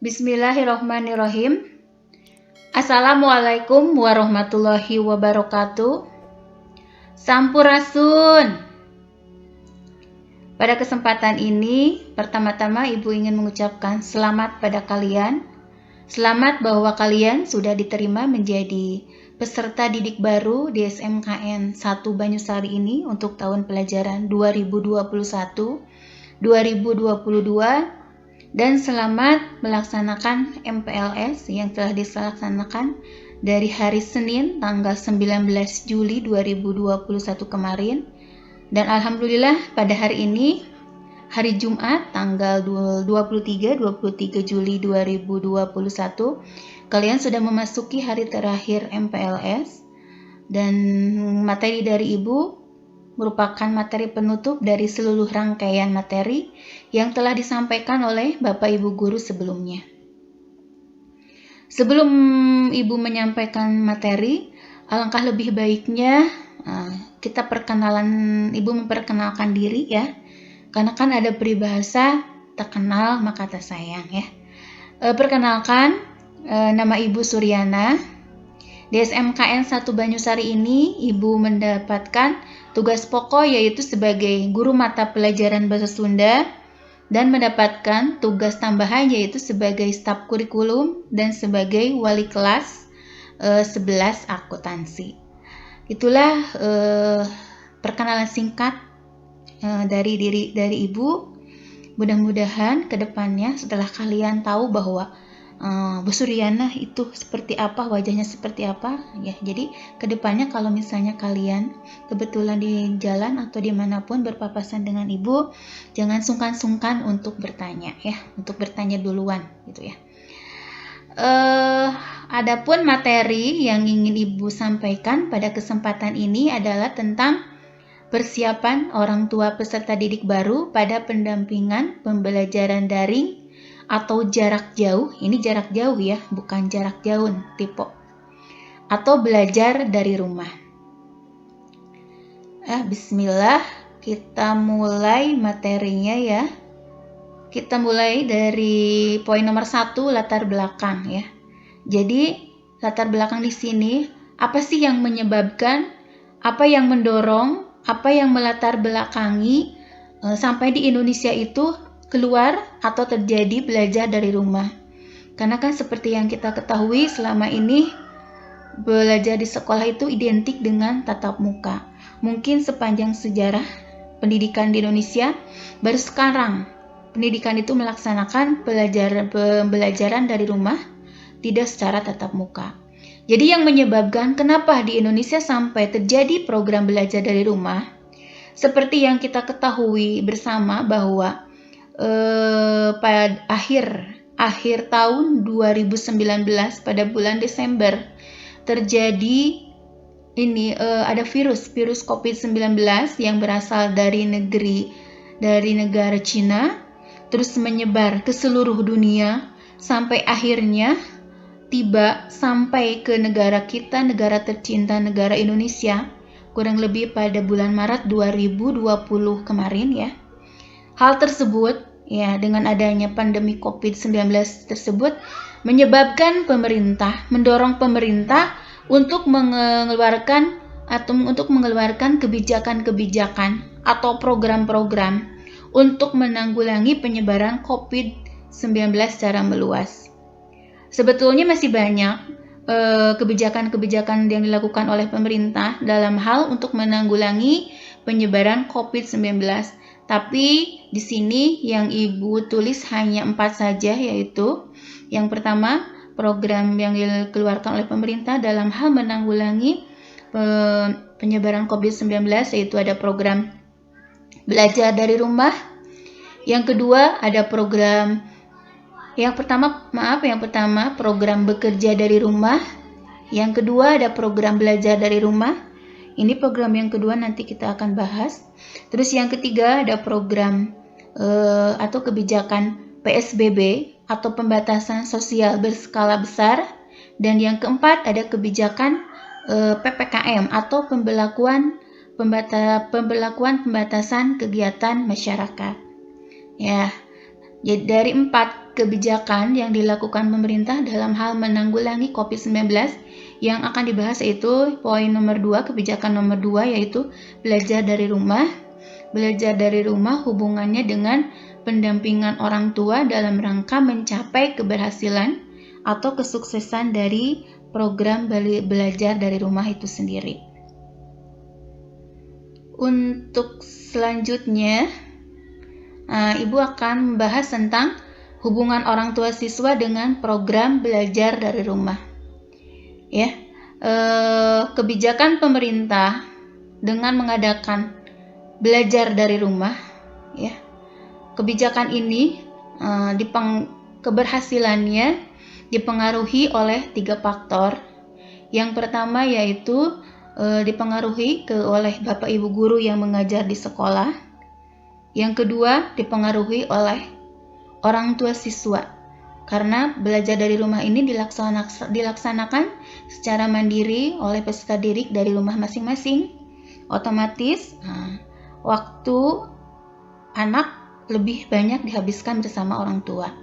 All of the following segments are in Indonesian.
Bismillahirrohmanirrohim. Assalamualaikum warahmatullahi wabarakatuh. Sampurasun. Pada kesempatan ini, pertama-tama Ibu ingin mengucapkan selamat pada kalian. Selamat bahwa kalian sudah diterima menjadi peserta didik baru di SMKN 1 Banyusari ini untuk tahun pelajaran 2021-2022. Dan selamat melaksanakan MPLS yang telah dilaksanakan dari hari Senin tanggal 19 Juli 2021 kemarin. Dan alhamdulillah pada hari ini, hari Jumat tanggal 23 Juli 2021, kalian sudah memasuki hari terakhir MPLS. Dan materi dari Ibu merupakan materi penutup dari seluruh rangkaian materi yang telah disampaikan oleh Bapak Ibu Guru sebelumnya. Sebelum Ibu menyampaikan materi, alangkah lebih baiknya Ibu memperkenalkan diri ya. Karena kan ada peribahasa tak kenal maka tak sayang ya. Perkenalkan, nama Ibu Suryana. Di SMKN 1 Banyusari ini, Ibu mendapatkan tugas pokok yaitu sebagai guru mata pelajaran bahasa Sunda dan mendapatkan tugas tambahan yaitu sebagai staf kurikulum dan sebagai wali kelas 11 akuntansi. Itulah perkenalan singkat dari Ibu. Mudah-mudahan ke depannya setelah kalian tahu bahwa Bu Suryana itu seperti apa, wajahnya seperti apa ya. Jadi kedepannya kalau misalnya kalian kebetulan di jalan atau dimanapun berpapasan dengan Ibu, jangan sungkan-sungkan untuk bertanya ya, untuk bertanya duluan gitu ya. Adapun materi yang ingin Ibu sampaikan pada kesempatan ini adalah tentang persiapan orang tua peserta didik baru pada pendampingan pembelajaran daring atau jarak jauh. Ini jarak jauh ya, bukan jarak jauh tipe. Atau belajar dari rumah. Bismillah, kita mulai materinya ya. Kita mulai dari poin nomor 1, latar belakang ya. Jadi, latar belakang di sini, apa sih yang menyebabkan, apa yang mendorong, apa yang melatar belakangi sampai di Indonesia itu keluar atau terjadi belajar dari rumah. Karena kan seperti yang kita ketahui selama ini belajar di sekolah itu identik dengan tatap muka. Mungkin sepanjang sejarah pendidikan di Indonesia baru sekarang pendidikan itu melaksanakan pembelajaran dari rumah tidak secara tatap muka. Jadi yang menyebabkan kenapa di Indonesia sampai terjadi program belajar dari rumah, seperti yang kita ketahui bersama bahwa pada akhir tahun 2019 pada bulan Desember terjadi ada virus COVID-19 yang berasal dari negara Cina, terus menyebar ke seluruh dunia sampai akhirnya tiba sampai ke negara kita, negara tercinta, negara Indonesia, kurang lebih pada bulan Maret 2020 kemarin ya. Hal tersebut ya, dengan adanya pandemi COVID-19 tersebut menyebabkan mendorong pemerintah untuk mengeluarkan kebijakan-kebijakan atau program-program untuk menanggulangi penyebaran COVID-19 secara meluas. Sebetulnya masih banyak kebijakan-kebijakan yang dilakukan oleh pemerintah dalam hal untuk menanggulangi penyebaran COVID-19. Tapi di sini yang Ibu tulis hanya 4 saja, yaitu yang pertama, program yang dikeluarkan oleh pemerintah dalam hal menanggulangi penyebaran COVID-19 yaitu ada program belajar dari rumah. Yang kedua ada yang pertama program bekerja dari rumah. Yang kedua ada program belajar dari rumah. Ini program yang kedua nanti kita akan bahas. Terus yang ketiga ada program atau kebijakan PSBB atau pembatasan sosial berskala besar. Dan yang keempat ada kebijakan PPKM atau pembatasan pembatasan kegiatan masyarakat. Ya, jadi dari 4 kebijakan yang dilakukan pemerintah dalam hal menanggulangi COVID-19 yang akan dibahas, yaitu poin nomor 2, kebijakan nomor 2, yaitu belajar dari rumah. Belajar dari rumah hubungannya dengan pendampingan orang tua dalam rangka mencapai keberhasilan atau kesuksesan dari program belajar dari rumah itu sendiri. Untuk selanjutnya, Ibu akan membahas tentang hubungan orang tua siswa dengan program belajar dari rumah. Ya, kebijakan pemerintah dengan mengadakan belajar dari rumah, ya, kebijakan ini keberhasilannya dipengaruhi oleh 3 faktor. Yang pertama yaitu dipengaruhi oleh Bapak Ibu guru yang mengajar di sekolah. Yang kedua dipengaruhi oleh orang tua siswa, karena belajar dari rumah ini dilaksanakan secara mandiri oleh peserta didik dari rumah masing-masing. Otomatis waktu anak lebih banyak dihabiskan bersama orang tua.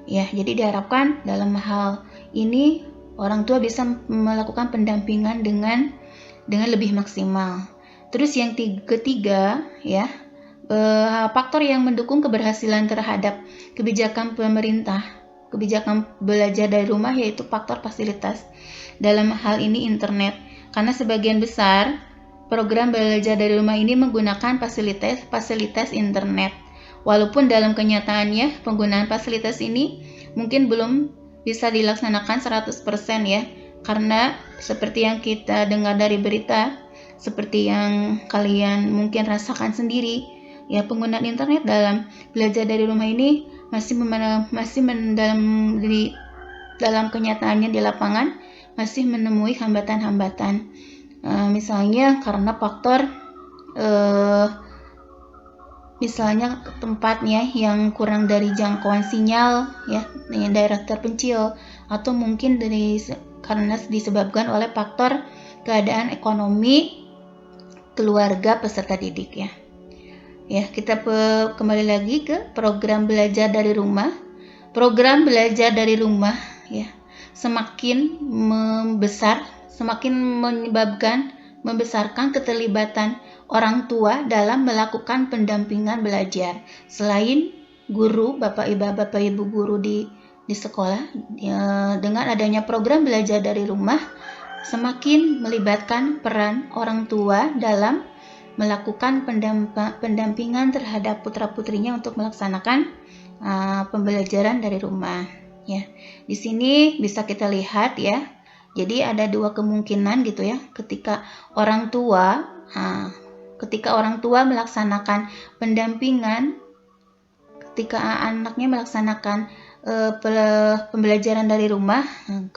Ya, jadi diharapkan dalam hal ini orang tua bisa melakukan pendampingan dengan lebih maksimal. Terus yang ketiga, ya, faktor yang mendukung keberhasilan terhadap kebijakan pemerintah, kebijakan belajar dari rumah, yaitu faktor fasilitas. Dalam hal ini internet, karena sebagian besar program belajar dari rumah ini menggunakan fasilitas internet. Walaupun dalam kenyataannya penggunaan fasilitas ini mungkin belum bisa dilaksanakan 100% ya, karena seperti yang kita dengar dari berita, seperti yang kalian mungkin rasakan sendiri, ya, penggunaan internet dalam belajar dari rumah ini dalam kenyataannya di lapangan masih menemui hambatan-hambatan. Misalnya karena faktor misalnya tempatnya yang kurang dari jangkauan sinyal, ya, daerah terpencil, atau mungkin karena disebabkan oleh faktor keadaan ekonomi keluarga peserta didik, ya. Ya, kita kembali lagi ke program belajar dari rumah. Program belajar dari rumah, ya, semakin membesarkan keterlibatan orang tua dalam melakukan pendampingan belajar. Selain guru, Bapak Ibu guru di sekolah, ya, dengan adanya program belajar dari rumah, semakin melibatkan peran orang tua dalam melakukan pendampingan terhadap putra-putrinya untuk melaksanakan pembelajaran dari rumah. Ya, di sini bisa kita lihat, ya. Jadi ada 2 kemungkinan gitu, ya. Ketika orang tua melaksanakan pendampingan, ketika anaknya melaksanakan pembelajaran dari rumah,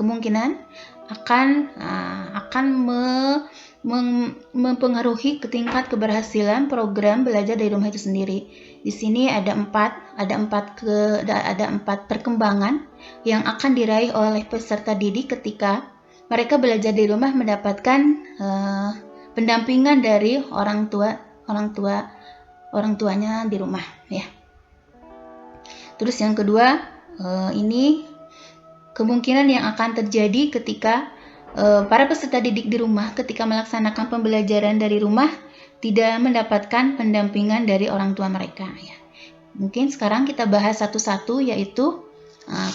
kemungkinan akan mempengaruhi ke tingkat keberhasilan program belajar dari rumah itu sendiri. Di sini ada empat perkembangan yang akan diraih oleh peserta didik ketika mereka belajar di rumah, mendapatkan pendampingan dari orang tuanya di rumah, ya. Terus yang kedua, ini kemungkinan yang akan terjadi ketika para peserta didik di rumah ketika melaksanakan pembelajaran dari rumah tidak mendapatkan pendampingan dari orang tua mereka, ya. Mungkin sekarang kita bahas satu-satu, yaitu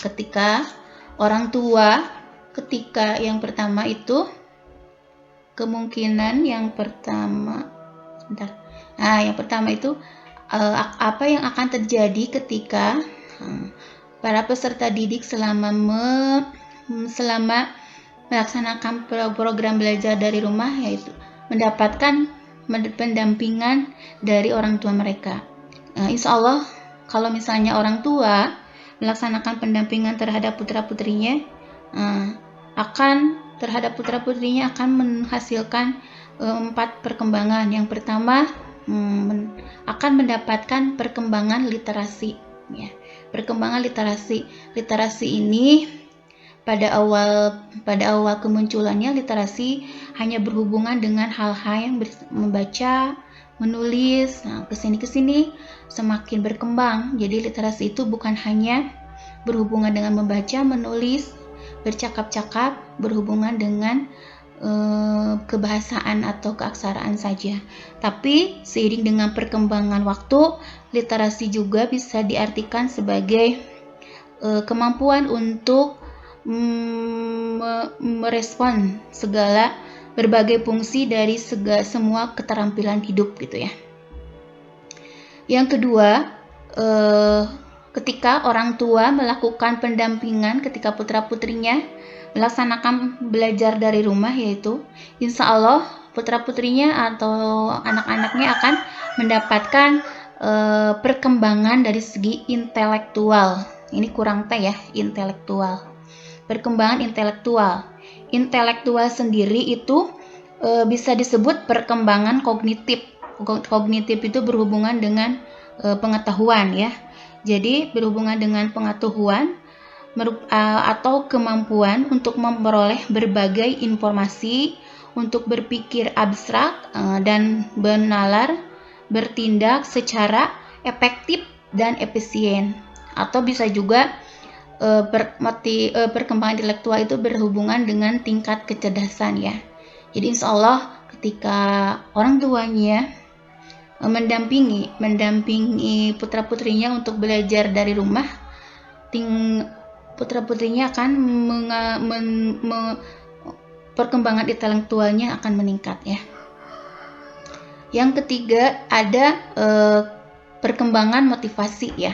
ketika orang tua, ketika yang pertama itu kemungkinan yang pertama itu apa yang akan terjadi ketika para peserta didik selama melaksanakan program belajar dari rumah, yaitu mendapatkan pendampingan dari orang tua mereka. Insya Allah, kalau misalnya orang tua melaksanakan pendampingan terhadap putra-putrinya, akan menghasilkan 4 perkembangan. Yang pertama, akan mendapatkan perkembangan literasi, ya. Perkembangan literasi ini pada awal kemunculannya, literasi hanya berhubungan dengan hal-hal yang membaca, menulis. Kesini semakin berkembang. Jadi literasi itu bukan hanya berhubungan dengan membaca, menulis, bercakap-cakap, berhubungan dengan kebahasaan atau keaksaraan saja. Tapi seiring dengan perkembangan waktu, literasi juga bisa diartikan sebagai kemampuan untuk merespon segala berbagai fungsi dari semua keterampilan hidup gitu ya. Yang kedua, ketika orang tua melakukan pendampingan ketika putra-putrinya melaksanakan belajar dari rumah, yaitu insya Allah putra-putrinya atau anak-anaknya akan mendapatkan perkembangan dari segi intelektual. Ini kurang T ya, intelektual. Perkembangan intelektual. Intelektual sendiri itu bisa disebut perkembangan kognitif. Kognitif itu berhubungan dengan pengetahuan ya. Jadi berhubungan dengan pengetahuan atau kemampuan untuk memperoleh berbagai informasi, untuk berpikir abstrak dan bernalar, bertindak secara efektif dan efisien. Atau bisa juga perkembangan intelektual itu berhubungan dengan tingkat kecerdasan ya. Jadi insya Allah ketika orang tuanya mendampingi putra-putrinya untuk belajar dari rumah, putra-putrinya akan perkembangan intelektualnya akan meningkat ya. Yang ketiga ada perkembangan motivasi ya.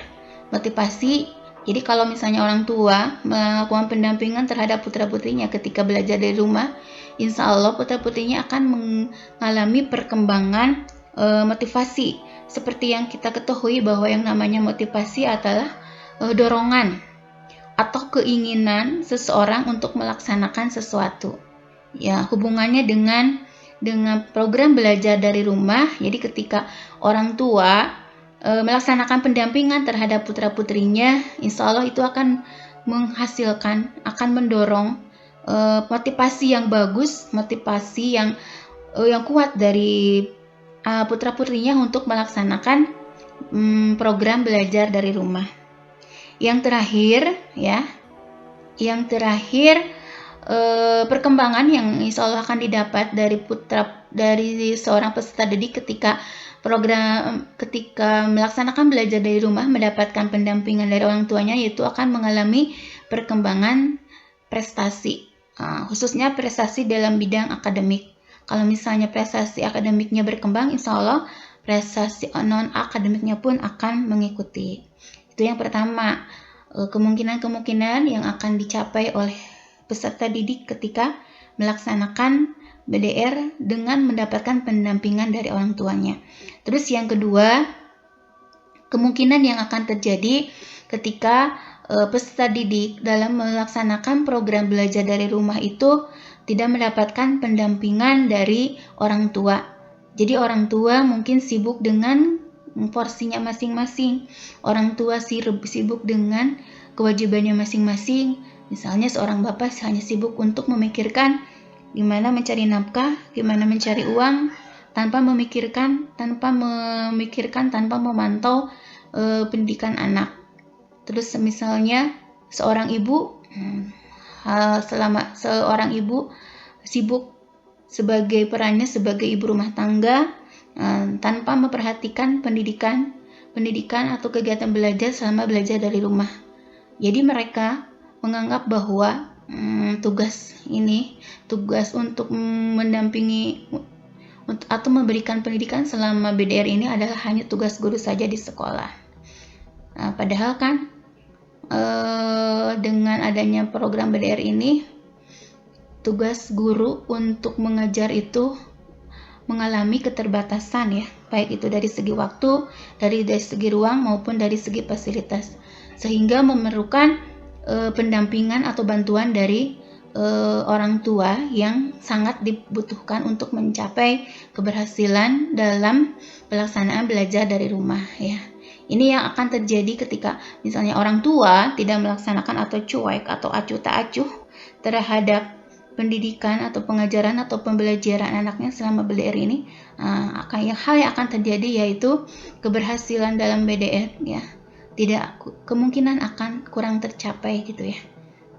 Motivasi, jadi kalau misalnya orang tua melakukan pendampingan terhadap putra-putrinya ketika belajar dari rumah, insya Allah putra-putrinya akan mengalami perkembangan motivasi. Seperti yang kita ketahui bahwa yang namanya motivasi adalah dorongan atau keinginan seseorang untuk melaksanakan sesuatu. Ya, hubungannya dengan program belajar dari rumah. Jadi ketika orang tua melaksanakan pendampingan terhadap putra-putrinya, insya Allah itu akan menghasilkan, akan mendorong motivasi yang bagus, motivasi yang kuat dari putra-putrinya untuk melaksanakan program belajar dari rumah. Yang terakhir perkembangan yang insya Allah akan didapat dari seorang peserta didik ketika melaksanakan belajar dari rumah, mendapatkan pendampingan dari orang tuanya, yaitu akan mengalami perkembangan prestasi, khususnya prestasi dalam bidang akademik. Kalau misalnya prestasi akademiknya berkembang, insya Allah prestasi non akademiknya pun akan mengikuti. Itu yang pertama, kemungkinan yang akan dicapai oleh peserta didik ketika melaksanakan BDR dengan mendapatkan pendampingan dari orang tuanya. Terus yang kedua, kemungkinan yang akan terjadi ketika peserta didik dalam melaksanakan program belajar dari rumah itu tidak mendapatkan pendampingan dari orang tua. Jadi orang tua mungkin sibuk dengan porsinya masing-masing. Orang tua sibuk dengan kewajibannya masing-masing. Misalnya seorang bapak hanya sibuk untuk memikirkan gimana mencari nafkah, gimana mencari uang, tanpa memikirkan, tanpa memantau pendidikan anak. Terus misalnya seorang ibu sibuk sebagai perannya sebagai ibu rumah tangga tanpa memperhatikan pendidikan atau kegiatan belajar selama belajar dari rumah. Jadi mereka menganggap bahwa tugas untuk mendampingi atau memberikan pendidikan selama BDR ini adalah hanya tugas guru saja di sekolah. Nah, padahal kan dengan adanya program BDR ini, tugas guru untuk mengajar itu mengalami keterbatasan ya, baik itu dari segi waktu, dari segi ruang maupun dari segi fasilitas, sehingga memerlukan pendampingan atau bantuan dari orang tua yang sangat dibutuhkan untuk mencapai keberhasilan dalam pelaksanaan belajar dari rumah ya. Ini yang akan terjadi ketika misalnya orang tua tidak melaksanakan atau cuek atau acuh tak acuh terhadap pendidikan atau pengajaran atau pembelajaran anaknya selama BDR ini. Hal yang akan terjadi yaitu keberhasilan dalam BDR ya kemungkinan akan kurang tercapai gitu ya.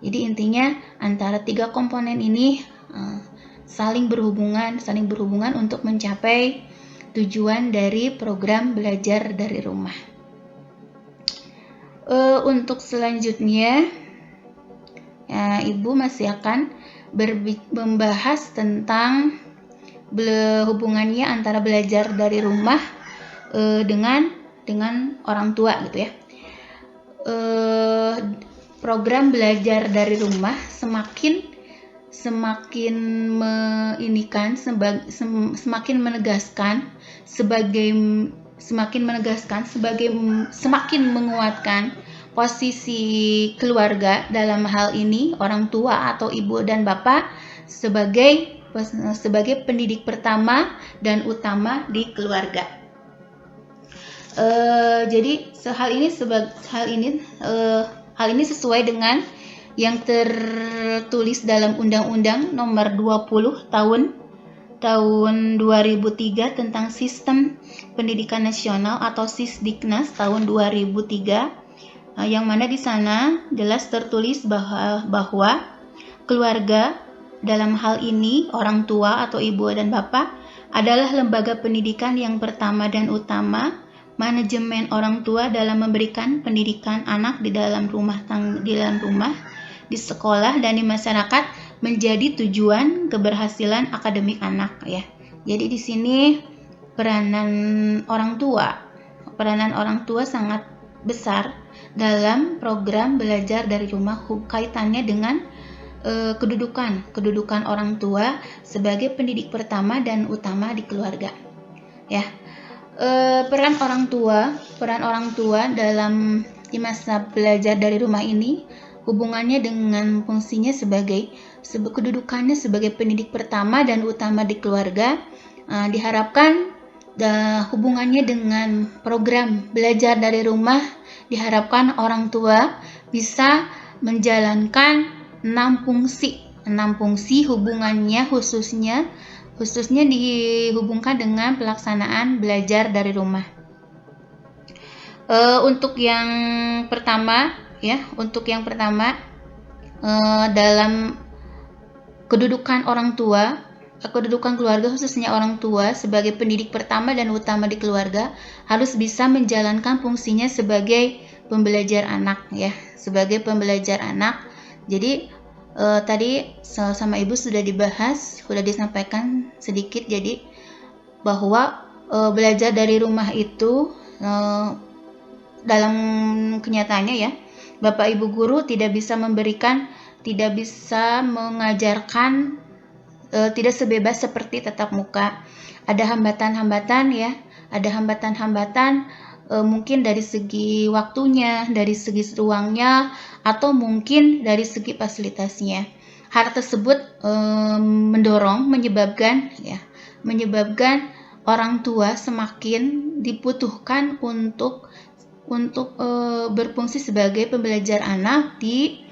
Jadi intinya antara 3 komponen ini saling berhubungan untuk mencapai tujuan dari program belajar dari rumah. Untuk selanjutnya, Ibu masih akan membahas tentang hubungannya antara belajar dari rumah dengan orang tua gitu ya. Program belajar dari rumah semakin semakin menguatkan posisi keluarga, dalam hal ini orang tua atau ibu dan bapak sebagai pendidik pertama dan utama di keluarga. Jadi hal ini sesuai dengan yang tertulis dalam Undang-Undang Nomor 20 tahun 2003 tentang Sistem Pendidikan Nasional atau Sisdiknas tahun 2003, yang mana di sana jelas tertulis bahwa keluarga, dalam hal ini orang tua atau ibu dan bapak, adalah lembaga pendidikan yang pertama dan utama. Manajemen orang tua dalam memberikan pendidikan anak di dalam rumah, di sekolah dan di masyarakat menjadi tujuan keberhasilan akademik anak ya. Jadi di sini peranan orang tua sangat besar dalam program belajar dari rumah, kaitannya dengan kedudukan orang tua sebagai pendidik pertama dan utama di keluarga ya. Peran orang tua dalam di masa belajar dari rumah ini, hubungannya dengan fungsinya kedudukannya sebagai pendidik pertama dan utama di keluarga, diharapkan hubungannya dengan program belajar dari rumah, diharapkan orang tua bisa menjalankan 6 fungsi hubungannya, khususnya dihubungkan dengan pelaksanaan belajar dari rumah. Untuk yang pertama dalam kedudukan keluarga, khususnya orang tua sebagai pendidik pertama dan utama di keluarga, harus bisa menjalankan fungsinya sebagai pembelajar anak ya, sebagai pembelajar anak. Jadi tadi sama Ibu sudah disampaikan sedikit, jadi bahwa belajar dari rumah itu dalam kenyataannya ya, Bapak Ibu guru tidak bisa mengajarkan tidak sebebas seperti tatap muka. Ada hambatan-hambatan ya, mungkin dari segi waktunya, dari segi ruangnya, atau mungkin dari segi fasilitasnya. Hal tersebut menyebabkan orang tua semakin dibutuhkan untuk berfungsi sebagai pembelajar anak di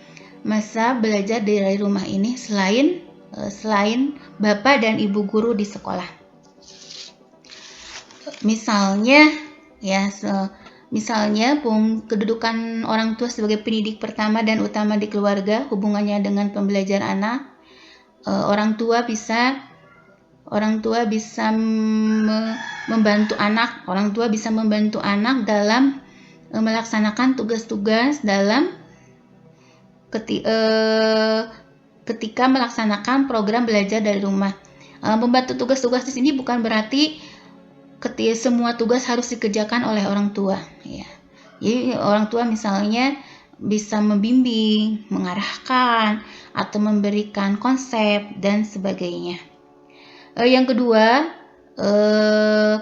masa belajar dari rumah ini, selain Bapak dan Ibu guru di sekolah. Misalnya kedudukan orang tua sebagai pendidik pertama dan utama di keluarga, hubungannya dengan pembelajaran anak. Orang tua bisa membantu anak dalam melaksanakan tugas-tugas ketika melaksanakan program belajar dari rumah. Membantu tugas-tugas di sini bukan berarti semua tugas harus dikerjakan oleh orang tua ya. Jadi orang tua misalnya bisa membimbing, mengarahkan, atau memberikan konsep dan sebagainya. Yang kedua,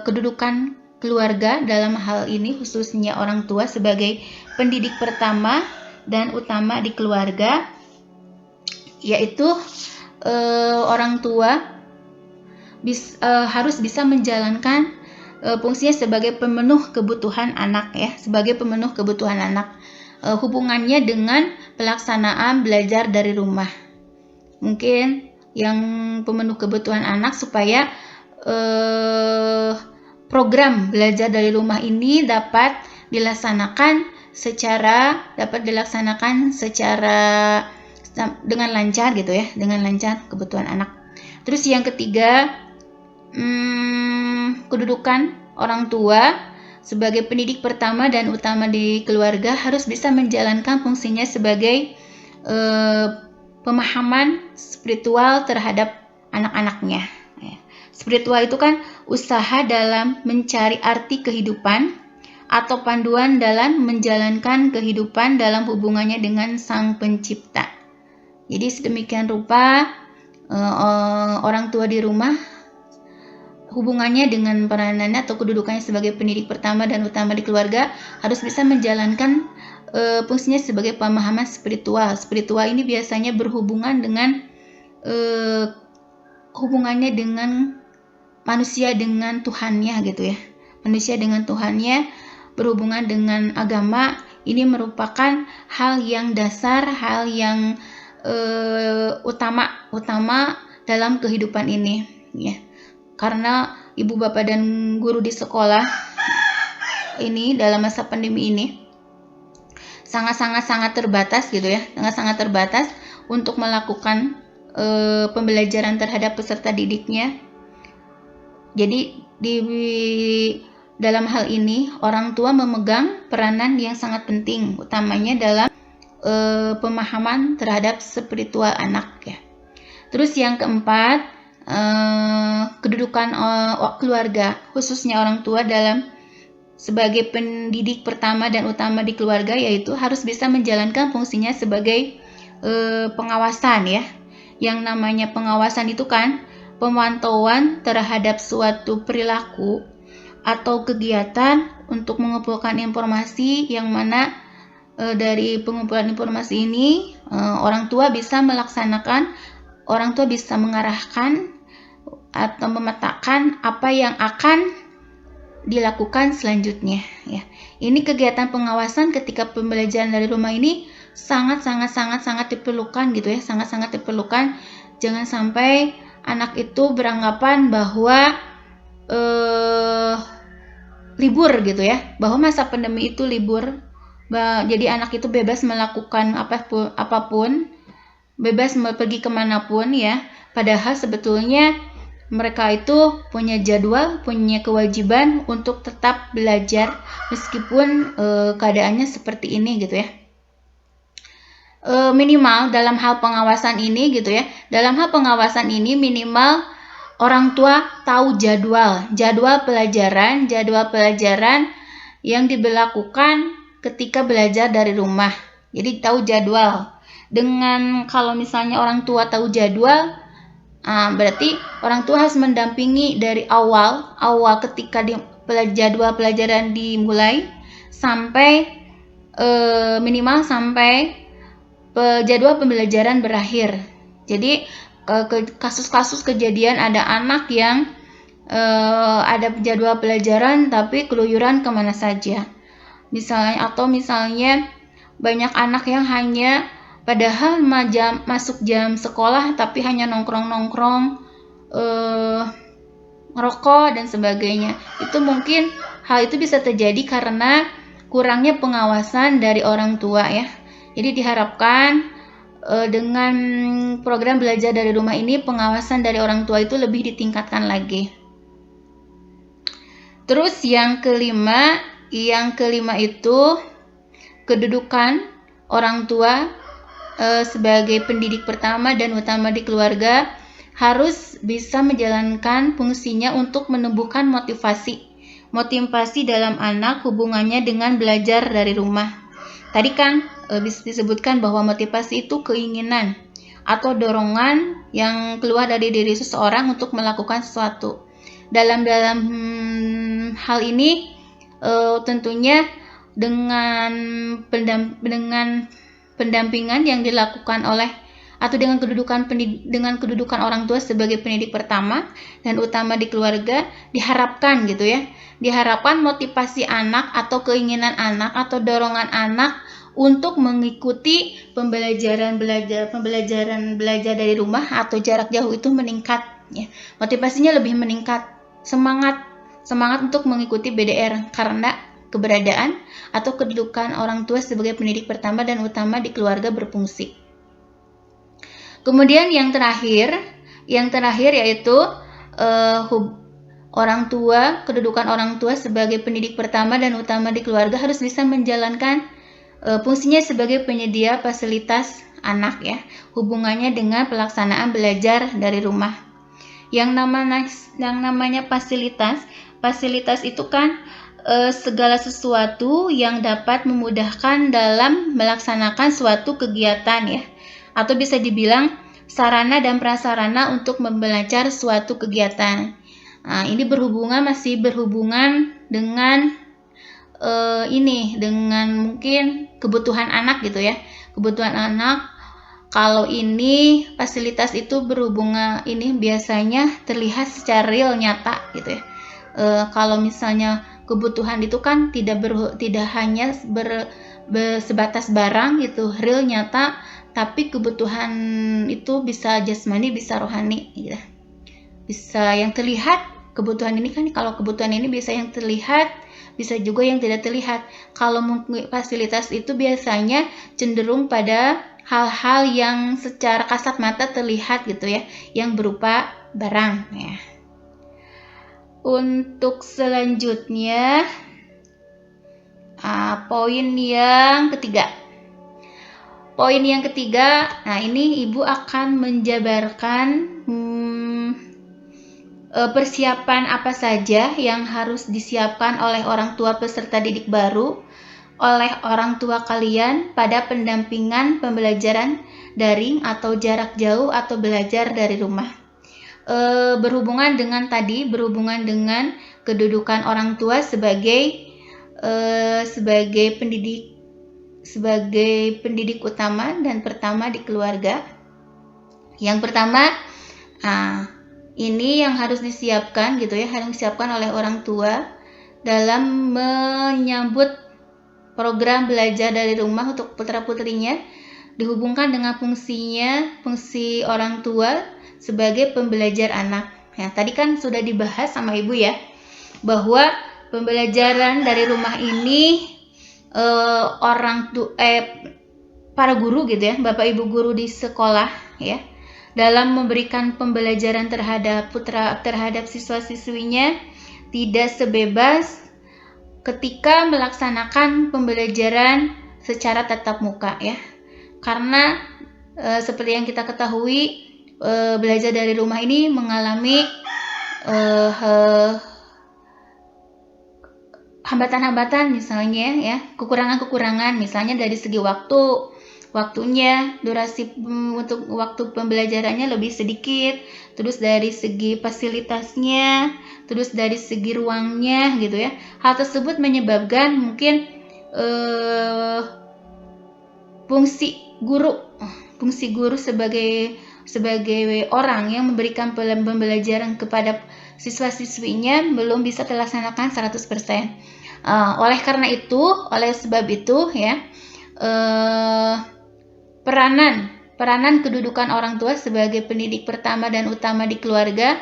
kedudukan keluarga dalam hal ini, khususnya orang tua sebagai pendidik pertama dan utama di keluarga, yaitu orang tua harus bisa menjalankan fungsinya sebagai pemenuh kebutuhan anak ya, hubungannya dengan pelaksanaan belajar dari rumah. Mungkin yang pemenuh kebutuhan anak supaya program belajar dari rumah ini dapat dilaksanakan dapat dilaksanakan secara dengan lancar gitu ya, dengan lancar kebutuhan anak. Terus yang ketiga, kedudukan orang tua sebagai pendidik pertama dan utama di keluarga harus bisa menjalankan fungsinya sebagai pemahaman spiritual terhadap anak-anaknya. Spiritual itu kan usaha dalam mencari arti kehidupan atau panduan dalam menjalankan kehidupan dalam hubungannya dengan Sang Pencipta. Jadi sedemikian rupa orang tua di rumah hubungannya dengan peranannya atau kedudukannya sebagai pendidik pertama dan utama di keluarga harus bisa menjalankan fungsinya sebagai pemahaman spiritual. Spiritual ini biasanya berhubungan dengan hubungannya dengan manusia dengan Tuhannya gitu ya. Manusia dengan Tuhannya, berhubungan dengan agama, ini merupakan hal yang dasar, hal yang utama dalam kehidupan ini ya. Karena ibu bapak dan guru di sekolah ini dalam masa pandemi ini sangat terbatas gitu ya, sangat terbatas untuk melakukan pembelajaran terhadap peserta didiknya. Jadi dalam hal ini orang tua memegang peranan yang sangat penting, utamanya dalam pemahaman terhadap spiritual anak ya. Terus yang keempat, kedudukan keluarga, khususnya orang tua dalam sebagai pendidik pertama dan utama di keluarga, yaitu harus bisa menjalankan fungsinya sebagai pengawasan ya. Yang namanya pengawasan itu kan pemantauan terhadap suatu perilaku atau kegiatan untuk mengumpulkan informasi yang mana dari pengumpulan informasi ini orang tua bisa mengarahkan atau memetakan apa yang akan dilakukan selanjutnya ya. Ini kegiatan pengawasan ketika pembelajaran dari rumah ini sangat diperlukan gitu ya, sangat diperlukan. Jangan sampai anak itu beranggapan bahwa libur gitu ya, bahwa masa pandemi itu libur, jadi anak itu bebas melakukan apapun, bebas pergi kemanapun ya. Padahal sebetulnya mereka itu punya jadwal, punya kewajiban untuk tetap belajar meskipun keadaannya seperti ini gitu ya. Minimal dalam hal pengawasan ini gitu ya, dalam hal pengawasan ini minimal orang tua tahu jadwal pelajaran yang diberlakukan ketika belajar dari rumah. Jadi tahu jadwal. Dengan kalau misalnya orang tua tahu jadwal, berarti orang tua harus mendampingi dari awal ketika jadwal pelajaran dimulai sampai minimal sampai jadwal pembelajaran berakhir. Jadi kasus-kasus kejadian ada anak yang ada jadwal pelajaran tapi keluyuran kemana saja. Misalnya banyak anak yang hanya padahal masuk jam sekolah tapi hanya nongkrong ngerokok dan sebagainya. Itu mungkin hal itu bisa terjadi karena kurangnya pengawasan dari orang tua ya. Jadi diharapkan dengan program belajar dari rumah ini pengawasan dari orang tua itu lebih ditingkatkan lagi. Terus yang kelima itu kedudukan orang tua sebagai pendidik pertama dan utama di keluarga harus bisa menjalankan fungsinya untuk menumbuhkan motivasi dalam anak hubungannya dengan belajar dari rumah. Tadi kan disebutkan bahwa motivasi itu keinginan atau dorongan yang keluar dari diri seseorang untuk melakukan sesuatu. Dalam hal ini tentunya dengan pendampingan yang dilakukan oleh atau dengan kedudukan orang tua sebagai pendidik pertama dan utama di keluarga, diharapkan gitu ya. Diharapkan motivasi anak atau keinginan anak atau dorongan anak untuk mengikuti pembelajaran belajar dari rumah atau jarak jauh itu meningkat ya. Motivasinya lebih meningkat, semangat untuk mengikuti BDR karena keberadaan atau kedudukan orang tua sebagai pendidik pertama dan utama di keluarga berfungsi. Kemudian yang terakhir yaitu orang tua, kedudukan orang tua sebagai pendidik pertama dan utama di keluarga harus bisa menjalankan fungsinya sebagai penyedia fasilitas anak ya, hubungannya dengan pelaksanaan belajar dari rumah. Yang namanya fasilitas itu kan segala sesuatu yang dapat memudahkan dalam melaksanakan suatu kegiatan ya, atau bisa dibilang sarana dan prasarana untuk membelajar suatu kegiatan. Nah, ini masih berhubungan dengan dengan mungkin kebutuhan anak gitu ya. Kebutuhan anak, kalau ini fasilitas itu berhubungan, ini biasanya terlihat secara real nyata gitu ya. Kalau misalnya kebutuhan itu kan tidak hanya sebatas barang gitu, real nyata, tapi kebutuhan itu bisa jasmani, bisa rohani gitu. Bisa yang terlihat, kebutuhan ini kan, kalau kebutuhan ini bisa yang terlihat, bisa juga yang tidak terlihat. Kalau fasilitas itu biasanya cenderung pada hal-hal yang secara kasat mata terlihat gitu ya, yang berupa barang ya. Untuk selanjutnya poin yang ketiga. Poin yang ketiga, nah ini Ibu akan menjabarkan persiapan apa saja yang harus disiapkan oleh orang tua peserta didik baru, oleh orang tua kalian pada pendampingan pembelajaran daring atau jarak jauh atau belajar dari rumah. Berhubungan dengan kedudukan orang tua sebagai pendidik utama dan pertama di keluarga. Yang pertama, ini yang harus disiapkan gitu ya, harus disiapkan oleh orang tua dalam menyambut program belajar dari rumah untuk putra-putrinya, dihubungkan dengan fungsi orang tua sebagai pembelajar anak. Ya, tadi kan sudah dibahas sama Ibu ya, bahwa pembelajaran dari rumah ini para guru gitu ya, Bapak Ibu guru di sekolah ya, dalam memberikan pembelajaran terhadap siswa-siswinya tidak sebebas ketika melaksanakan pembelajaran secara tatap muka ya. Karena seperti yang kita ketahui, belajar dari rumah ini mengalami hambatan-hambatan misalnya ya, kekurangan-kekurangan misalnya dari segi waktunya, durasi untuk waktu pembelajarannya lebih sedikit, terus dari segi fasilitasnya, terus dari segi ruangnya gitu ya. Hal tersebut menyebabkan mungkin fungsi guru sebagai orang yang memberikan pembelajaran kepada siswa-siswinya belum bisa terlaksanakan 100%. Oleh sebab itu ya, peranan kedudukan orang tua sebagai pendidik pertama dan utama di keluarga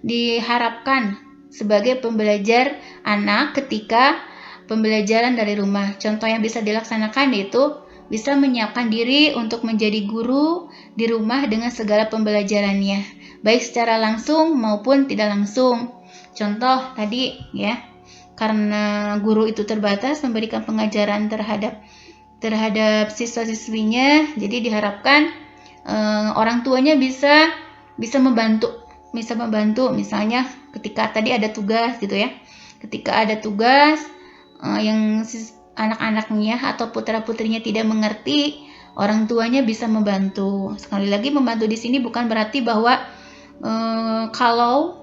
diharapkan sebagai pembelajar anak ketika pembelajaran dari rumah. Contoh yang bisa dilaksanakan yaitu bisa menyiapkan diri untuk menjadi guru di rumah dengan segala pembelajarannya, baik secara langsung maupun tidak langsung. Contoh tadi ya, karena guru itu terbatas memberikan pengajaran terhadap siswa-siswinya, jadi diharapkan orang tuanya bisa membantu misalnya ketika tadi ada tugas gitu ya, ketika ada tugas yang anak-anaknya atau putra-putrinya tidak mengerti, orang tuanya bisa membantu. Sekali lagi, membantu di sini bukan berarti bahwa kalau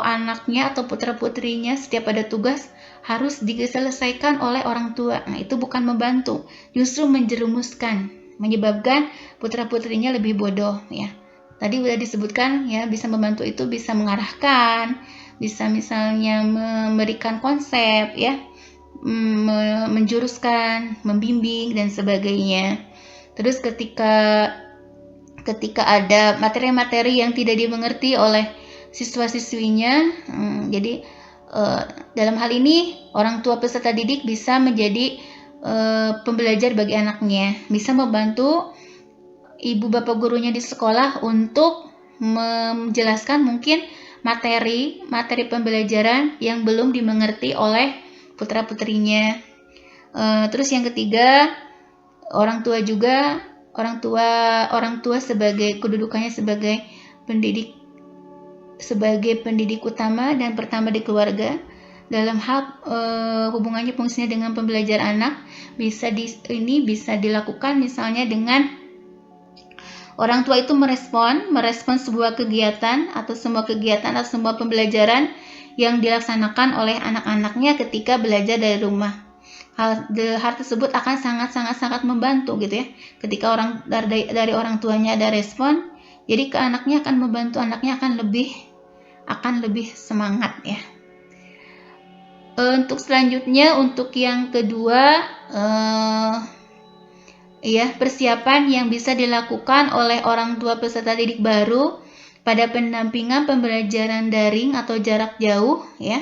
anaknya atau putra-putrinya setiap ada tugas harus diselesaikan oleh orang tua. Nah, itu bukan membantu, justru menjerumuskan, menyebabkan putra-putrinya lebih bodoh ya. Tadi sudah disebutkan ya, bisa membantu itu bisa mengarahkan, bisa misalnya memberikan konsep ya, menjuruskan, membimbing dan sebagainya. Terus ketika ada materi-materi yang tidak dimengerti oleh siswa-siswinya, jadi Dalam hal ini, orang tua peserta didik bisa menjadi pembelajar bagi anaknya, bisa membantu ibu bapak gurunya di sekolah untuk menjelaskan mungkin materi pembelajaran yang belum dimengerti oleh putra-putrinya. Terus yang ketiga, orang tua sebagai kedudukannya sebagai pendidik utama dan pertama di keluarga. Dalam hal hubungannya fungsinya dengan pembelajaran anak bisa dilakukan misalnya dengan orang tua itu merespon sebuah kegiatan atau semua pembelajaran yang dilaksanakan oleh anak-anaknya ketika belajar dari rumah. Hal tersebut akan sangat membantu gitu ya. Ketika dari orang tuanya ada respon, jadi ke anaknya akan membantu, anaknya akan lebih semangat ya. Untuk selanjutnya, untuk yang kedua, persiapan yang bisa dilakukan oleh orang tua peserta didik baru pada pendampingan pembelajaran daring atau jarak jauh ya,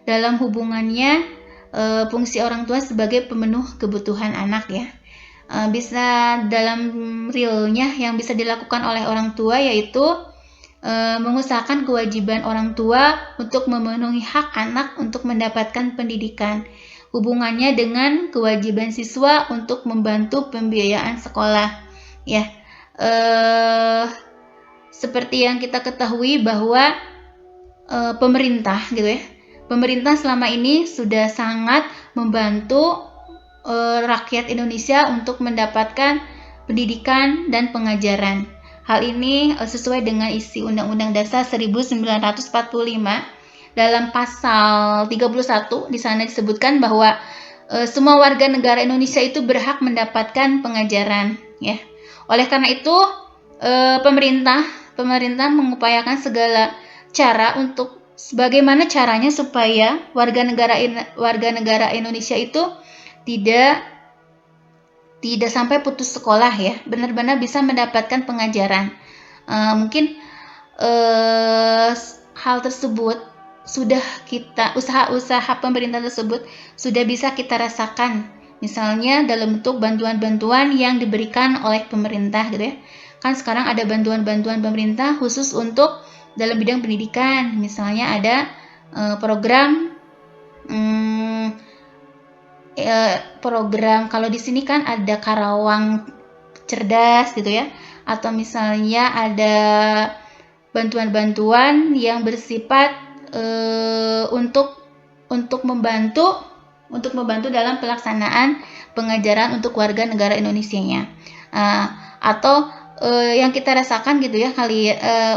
dalam hubungannya fungsi orang tua sebagai pemenuh kebutuhan anak ya. Bisa dalam realnya yang bisa dilakukan oleh orang tua yaitu mengusahakan kewajiban orang tua untuk memenuhi hak anak untuk mendapatkan pendidikan. Hubungannya dengan kewajiban siswa untuk membantu pembiayaan sekolah. Ya, seperti yang kita ketahui bahwa pemerintah gitu ya, pemerintah selama ini sudah sangat membantu rakyat Indonesia untuk mendapatkan pendidikan dan pengajaran. Hal ini sesuai dengan isi Undang-Undang Dasar 1945 dalam pasal 31. Di sana disebutkan bahwa semua warga negara Indonesia itu berhak mendapatkan pengajaran ya. Oleh karena itu pemerintah mengupayakan segala cara untuk bagaimana caranya supaya warga negara Indonesia itu tidak sampai putus sekolah ya, benar-benar bisa mendapatkan pengajaran. Mungkin hal tersebut sudah usaha pemerintah tersebut sudah bisa kita rasakan, misalnya dalam bentuk bantuan-bantuan yang diberikan oleh pemerintah gitu ya. Kan sekarang ada bantuan-bantuan pemerintah khusus untuk dalam bidang pendidikan, misalnya ada program kalau di sini kan ada Karawang Cerdas gitu ya, atau misalnya ada bantuan-bantuan yang bersifat untuk membantu dalam pelaksanaan pengajaran untuk warga negara Indonesianya. Atau yang kita rasakan gitu ya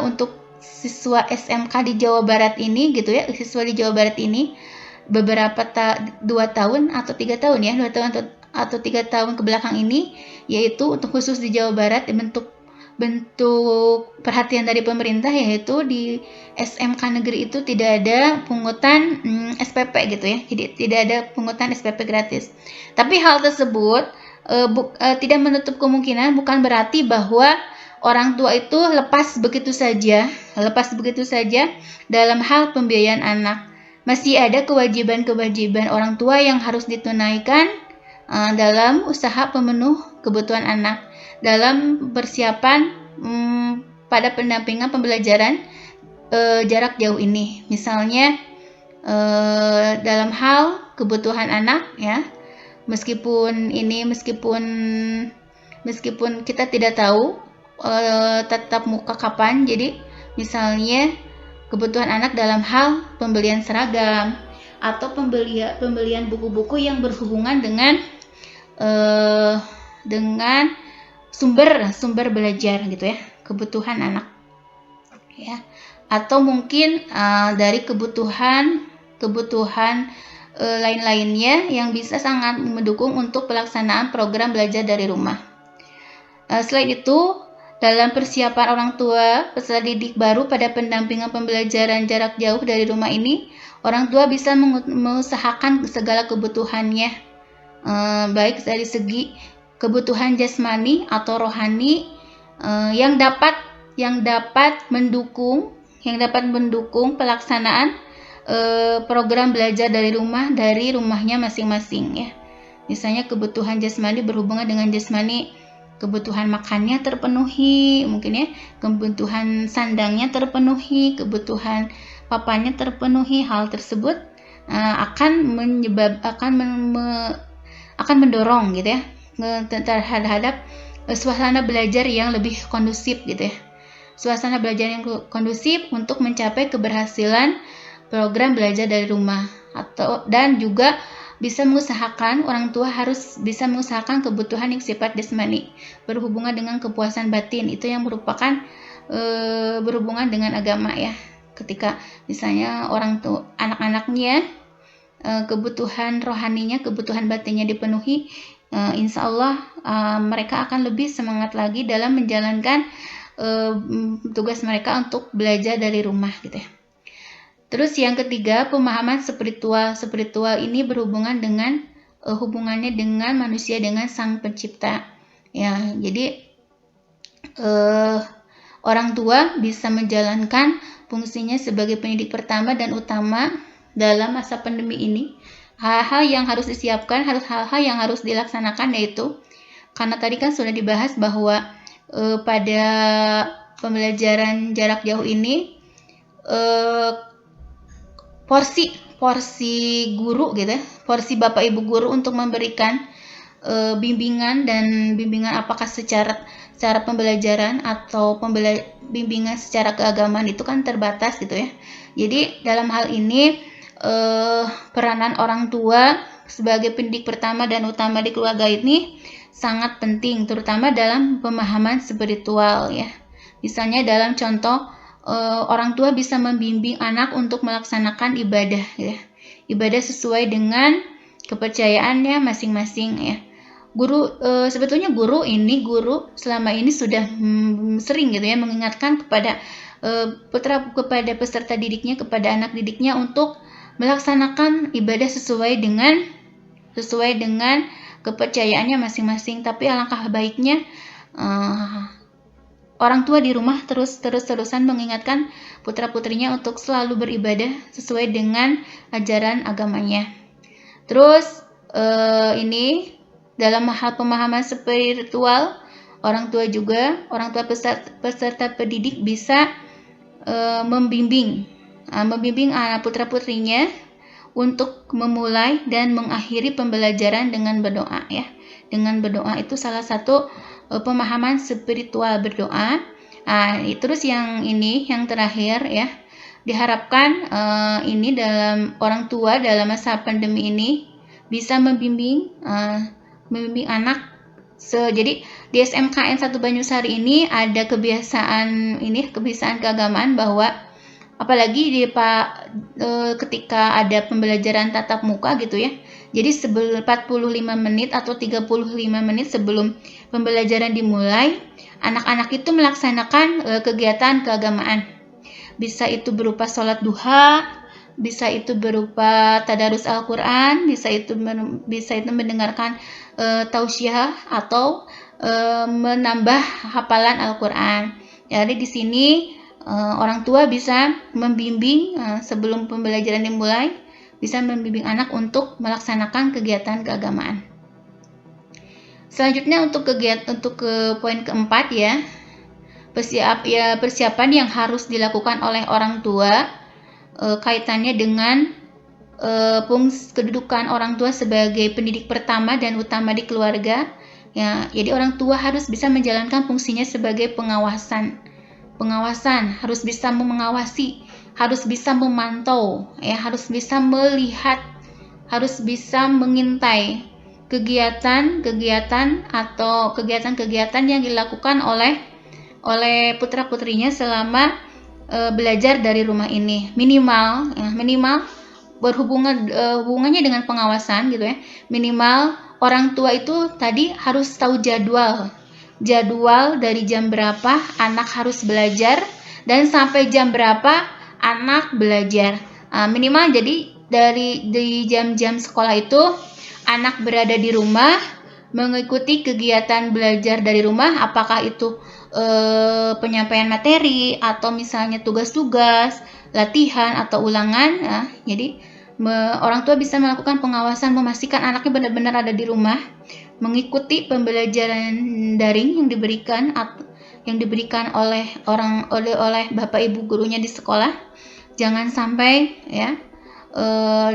untuk siswa SMK di Jawa Barat ini gitu ya, siswa di Jawa Barat ini beberapa 2 tahun atau 3 tahun ya, 2 tahun atau 3 tahun ke belakang ini, yaitu untuk khusus di Jawa Barat bentuk perhatian dari pemerintah, yaitu di SMK negeri itu tidak ada pungutan SPP gitu ya, jadi tidak ada pungutan SPP gratis. Tapi hal tersebut tidak menutup kemungkinan, bukan berarti bahwa orang tua itu lepas begitu saja dalam hal pembiayaan anak. Masih ada kewajiban orang tua yang harus ditunaikan dalam usaha pemenuh kebutuhan anak, dalam persiapan pada pendampingan pembelajaran jarak jauh ini. Misalnya dalam hal kebutuhan anak ya, meskipun kita tidak tahu tatap muka kapan, jadi misalnya kebutuhan anak dalam hal pembelian seragam atau pembelian buku-buku yang berhubungan dengan sumber belajar gitu ya, kebutuhan anak ya, atau mungkin dari kebutuhan lain-lainnya yang bisa sangat mendukung untuk pelaksanaan program belajar dari rumah. Selain itu, dalam persiapan orang tua peserta didik baru pada pendampingan pembelajaran jarak jauh dari rumah ini, orang tua bisa mengusahakan segala kebutuhannya, baik dari segi kebutuhan jasmani atau rohani yang dapat mendukung pelaksanaan program belajar dari rumahnya masing-masing ya. Misalnya kebutuhan jasmani berhubungan dengan jasmani, kebutuhan makannya terpenuhi, mungkin ya, kebutuhan sandangnya terpenuhi, kebutuhan papanya terpenuhi. Hal tersebut akan mendorong gitu ya terhadap suasana belajar yang lebih kondusif gitu ya. Suasana belajar yang kondusif untuk mencapai keberhasilan program belajar dari rumah dan juga bisa mengusahakan, orang tua harus bisa mengusahakan kebutuhan yang sifat jasmani berhubungan dengan kepuasan batin, itu yang merupakan berhubungan dengan agama ya. Ketika misalnya orang tua anak-anaknya kebutuhan rohaninya, kebutuhan batinnya dipenuhi, insya Allah mereka akan lebih semangat lagi dalam menjalankan tugas mereka untuk belajar dari rumah gitu ya. Terus yang ketiga, pemahaman spiritual ini berhubungan dengan hubungannya dengan manusia, dengan Sang Pencipta. Ya, jadi orang tua bisa menjalankan fungsinya sebagai pendidik pertama dan utama dalam masa pandemi ini. Hal-hal yang harus disiapkan, hal-hal yang harus dilaksanakan yaitu, karena tadi kan sudah dibahas bahwa pada pembelajaran jarak jauh ini porsi guru gitu ya, porsi Bapak Ibu guru untuk memberikan bimbingan apakah secara pembelajaran atau bimbingan secara keagamaan itu kan terbatas gitu ya. Jadi dalam hal ini peranan orang tua sebagai pendidik pertama dan utama di keluarga ini sangat penting, terutama dalam pemahaman spiritual ya. Misalnya dalam contoh, orang tua bisa membimbing anak untuk melaksanakan ibadah ya. Ibadah sesuai dengan kepercayaannya masing-masing ya. Sebetulnya guru selama ini sudah sering gitu ya mengingatkan kepada kepada peserta didiknya, kepada anak didiknya untuk melaksanakan ibadah sesuai dengan kepercayaannya masing-masing. Tapi alangkah baiknya orang tua di rumah terus-terusan mengingatkan putra-putrinya untuk selalu beribadah sesuai dengan ajaran agamanya. Terus ini dalam hal pemahaman spiritual, orang tua peserta pendidik bisa membimbing anak putra-putrinya untuk memulai dan mengakhiri pembelajaran dengan berdoa ya. Dengan berdoa itu salah satu pemahaman spiritual, berdoa. Terus yang terakhir ya, diharapkan ini dalam orang tua dalam masa pandemi ini bisa membimbing anak. Jadi di SMKN 1 Banyusari ini ada kebiasaan keagamaan bahwa apalagi ketika ada pembelajaran tatap muka gitu ya. Jadi 45 menit atau 35 menit sebelum pembelajaran dimulai, anak-anak itu melaksanakan kegiatan keagamaan. Bisa itu berupa sholat duha, bisa itu berupa tadarus Al-Quran, bisa itu mendengarkan tausiah atau menambah hafalan Al-Quran. Jadi di sini orang tua bisa membimbing sebelum pembelajaran dimulai, bisa membimbing anak untuk melaksanakan kegiatan keagamaan. Selanjutnya untuk ke poin keempat ya, persiapan yang harus dilakukan oleh orang tua kaitannya dengan kedudukan orang tua sebagai pendidik pertama dan utama di keluarga. Ya, jadi orang tua harus bisa menjalankan fungsinya sebagai pengawasan, harus bisa mengawasi, harus bisa memantau, ya, harus bisa melihat, harus bisa mengintai kegiatan yang dilakukan oleh putra-putrinya selama belajar dari rumah ini. Minimal hubungannya dengan pengawasan gitu ya. Minimal orang tua itu tadi harus tahu jadwal dari jam berapa anak harus belajar dan sampai jam berapa anak belajar. Minimal jadi dari jam-jam sekolah itu anak berada di rumah mengikuti kegiatan belajar dari rumah, apakah itu penyampaian materi atau misalnya tugas-tugas latihan atau ulangan ya. Jadi orang tua bisa melakukan pengawasan, memastikan anaknya benar-benar ada di rumah, mengikuti pembelajaran daring yang diberikan oleh bapak ibu gurunya di sekolah. Jangan sampai ya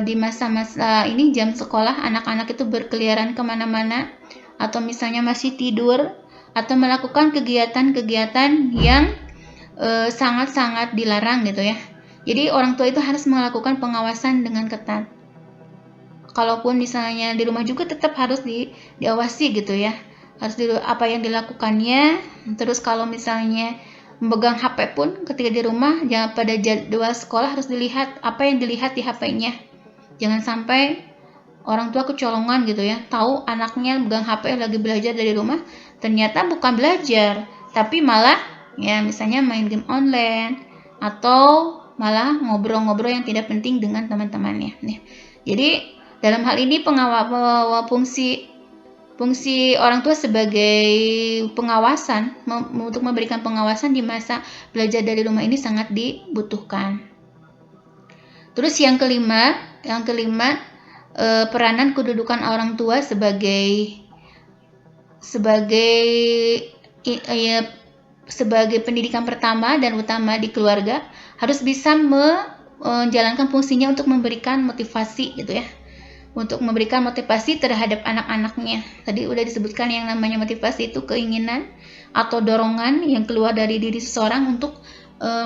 di masa-masa ini jam sekolah anak-anak itu berkeliaran kemana-mana, atau misalnya masih tidur, atau melakukan kegiatan-kegiatan yang sangat-sangat dilarang gitu ya. Jadi orang tua itu harus melakukan pengawasan dengan ketat. Kalaupun misalnya di rumah juga tetap harus diawasi gitu ya. Harus apa yang dilakukannya. Terus kalau misalnya memegang HP pun ketika di rumah, jangan pada jadwal sekolah harus dilihat apa yang dilihat di HP-nya. Jangan sampai orang tua kecolongan gitu ya, tahu anaknya megang HP lagi belajar dari rumah, ternyata bukan belajar, tapi malah ya misalnya main game online atau malah ngobrol-ngobrol yang tidak penting dengan teman-temannya. Jadi dalam hal ini fungsi orang tua sebagai pengawasan, untuk memberikan pengawasan di masa belajar dari rumah ini sangat dibutuhkan. Terus yang kelima, peranan kedudukan orang tua sebagai pendidikan pertama dan utama di keluarga, harus bisa menjalankan fungsinya untuk memberikan motivasi gitu ya. Untuk memberikan motivasi terhadap anak-anaknya. Tadi udah disebutkan yang namanya motivasi itu keinginan atau dorongan yang keluar dari diri seseorang untuk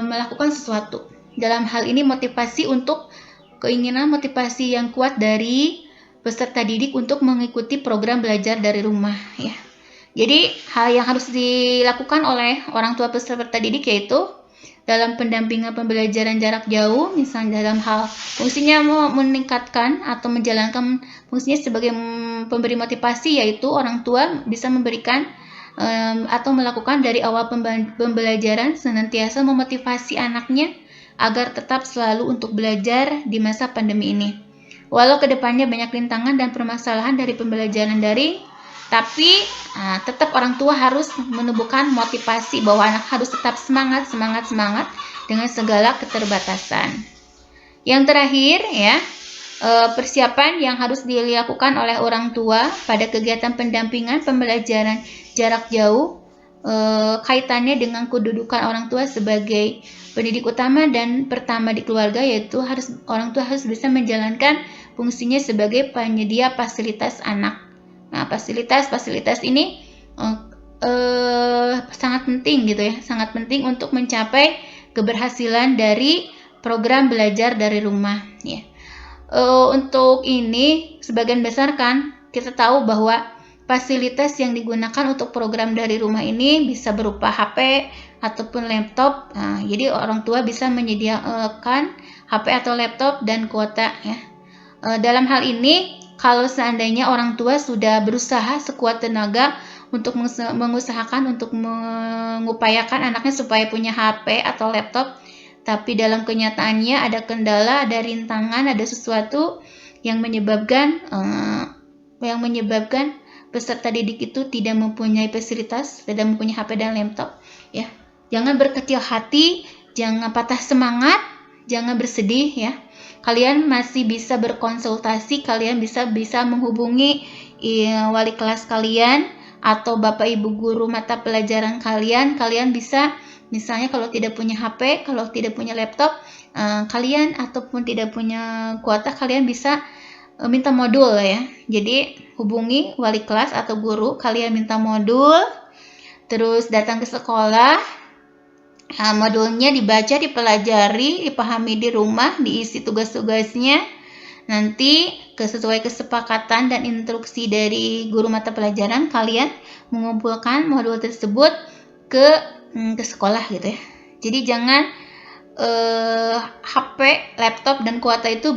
melakukan sesuatu. Dalam hal ini motivasi untuk keinginan, motivasi yang kuat dari peserta didik untuk mengikuti program belajar dari rumah ya. Jadi hal yang harus dilakukan oleh orang tua peserta didik yaitu dalam pendampingan pembelajaran jarak jauh, misalnya dalam hal fungsinya meningkatkan atau menjalankan fungsinya sebagai pemberi motivasi, yaitu orang tua bisa memberikan atau melakukan dari awal pembelajaran senantiasa memotivasi anaknya agar tetap selalu untuk belajar di masa pandemi ini. Walau kedepannya banyak rintangan dan permasalahan dari pembelajaran daring, tapi tetap orang tua harus menumbuhkan motivasi bahwa anak harus tetap semangat dengan segala keterbatasan. Yang terakhir ya, persiapan yang harus dilakukan oleh orang tua pada kegiatan pendampingan pembelajaran jarak jauh, kaitannya dengan kedudukan orang tua sebagai pendidik utama dan pertama di keluarga, yaitu orang tua harus bisa menjalankan fungsinya sebagai penyedia fasilitas anak. Nah, fasilitas ini sangat penting gitu ya, sangat penting untuk mencapai keberhasilan dari program belajar dari rumah ya. Untuk ini sebagian besar kan kita tahu bahwa fasilitas yang digunakan untuk program dari rumah ini bisa berupa HP ataupun laptop. Nah, jadi orang tua bisa menyediakan HP atau laptop dan kuota ya. Dalam hal ini, kalau seandainya orang tua sudah berusaha sekuat tenaga untuk mengusahakan untuk mengupayakan anaknya supaya punya HP atau laptop, tapi dalam kenyataannya ada kendala, ada rintangan, ada sesuatu yang menyebabkan peserta didik itu tidak mempunyai fasilitas, tidak mempunyai HP dan laptop ya. Jangan berkecil hati, jangan patah semangat, jangan bersedih ya. Kalian masih bisa berkonsultasi, kalian bisa menghubungi wali kelas kalian atau bapak ibu guru mata pelajaran kalian. Kalian bisa misalnya kalau tidak punya HP, kalau tidak punya laptop, kalian ataupun tidak punya kuota, kalian bisa minta modul ya. Jadi hubungi wali kelas atau guru, kalian minta modul, terus datang ke sekolah. Modulnya dibaca, dipelajari, dipahami di rumah, diisi tugas-tugasnya. Nanti sesuai kesepakatan dan instruksi dari guru mata pelajaran, kalian mengumpulkan modul tersebut ke sekolah gitu ya. Jadi jangan HP, laptop dan kuota itu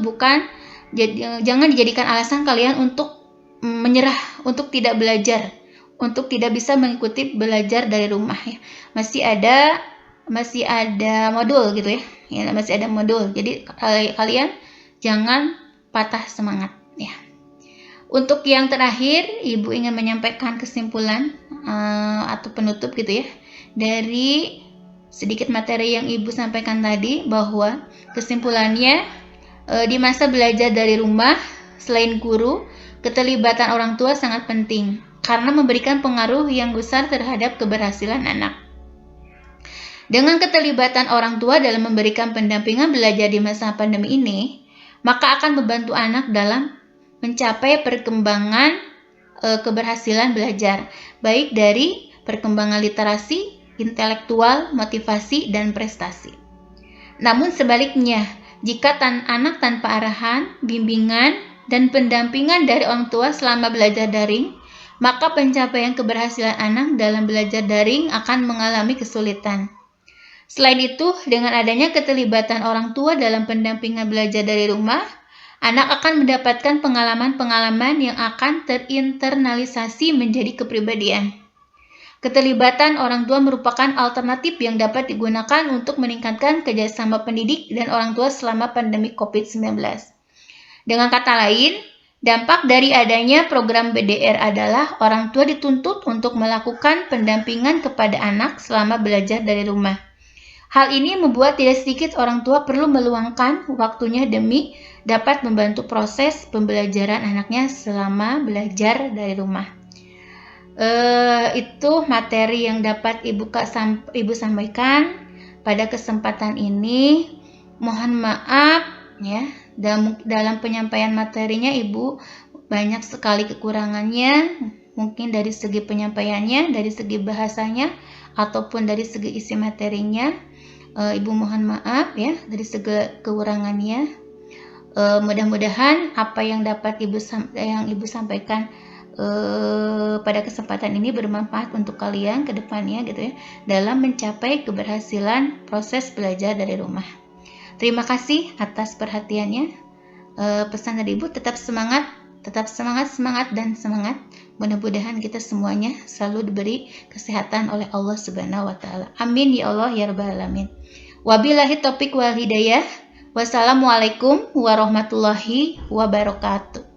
jangan dijadikan alasan kalian untuk menyerah, untuk tidak belajar, untuk tidak bisa mengikuti belajar dari rumah ya. Masih ada modul gitu ya, masih ada modul. Jadi kalian jangan patah semangat ya. Untuk yang terakhir, Ibu ingin menyampaikan kesimpulan atau penutup gitu ya dari sedikit materi yang Ibu sampaikan tadi, bahwa kesimpulannya di masa belajar dari rumah, selain guru, keterlibatan orang tua sangat penting karena memberikan pengaruh yang besar terhadap keberhasilan anak. Dengan keterlibatan orang tua dalam memberikan pendampingan belajar di masa pandemi ini, maka akan membantu anak dalam mencapai perkembangan keberhasilan belajar, baik dari perkembangan literasi, intelektual, motivasi, dan prestasi. Namun sebaliknya, jika anak tanpa arahan, bimbingan, dan pendampingan dari orang tua selama belajar daring, maka pencapaian keberhasilan anak dalam belajar daring akan mengalami kesulitan. Selain itu, dengan adanya keterlibatan orang tua dalam pendampingan belajar dari rumah, anak akan mendapatkan pengalaman-pengalaman yang akan terinternalisasi menjadi kepribadian. Keterlibatan orang tua merupakan alternatif yang dapat digunakan untuk meningkatkan kerjasama pendidik dan orang tua selama pandemi COVID-19. Dengan kata lain, dampak dari adanya program BDR adalah orang tua dituntut untuk melakukan pendampingan kepada anak selama belajar dari rumah. Hal ini membuat tidak sedikit orang tua perlu meluangkan waktunya demi dapat membantu proses pembelajaran anaknya selama belajar dari rumah. Itu materi yang dapat Ibu sampaikan pada kesempatan ini. Mohon maaf ya, dalam penyampaian materinya Ibu banyak sekali kekurangannya, mungkin dari segi penyampaiannya, dari segi bahasanya, ataupun dari segi isi materinya. Ibu mohon maaf ya dari segala kekurangannya. Mudah-mudahan apa yang dapat Ibu sampaikan pada kesempatan ini bermanfaat untuk kalian ke depannya gitu ya, dalam mencapai keberhasilan proses belajar dari rumah. Terima kasih atas perhatiannya. Pesan dari Ibu, tetap semangat, dan semangat. Mudah-mudahan kita semuanya selalu diberi kesehatan oleh Allah Subhanahu wa taala. Amin ya Allah ya rabbal alamin. Wabillahi taufik wal hidayah. Wassalamualaikum warahmatullahi wabarakatuh.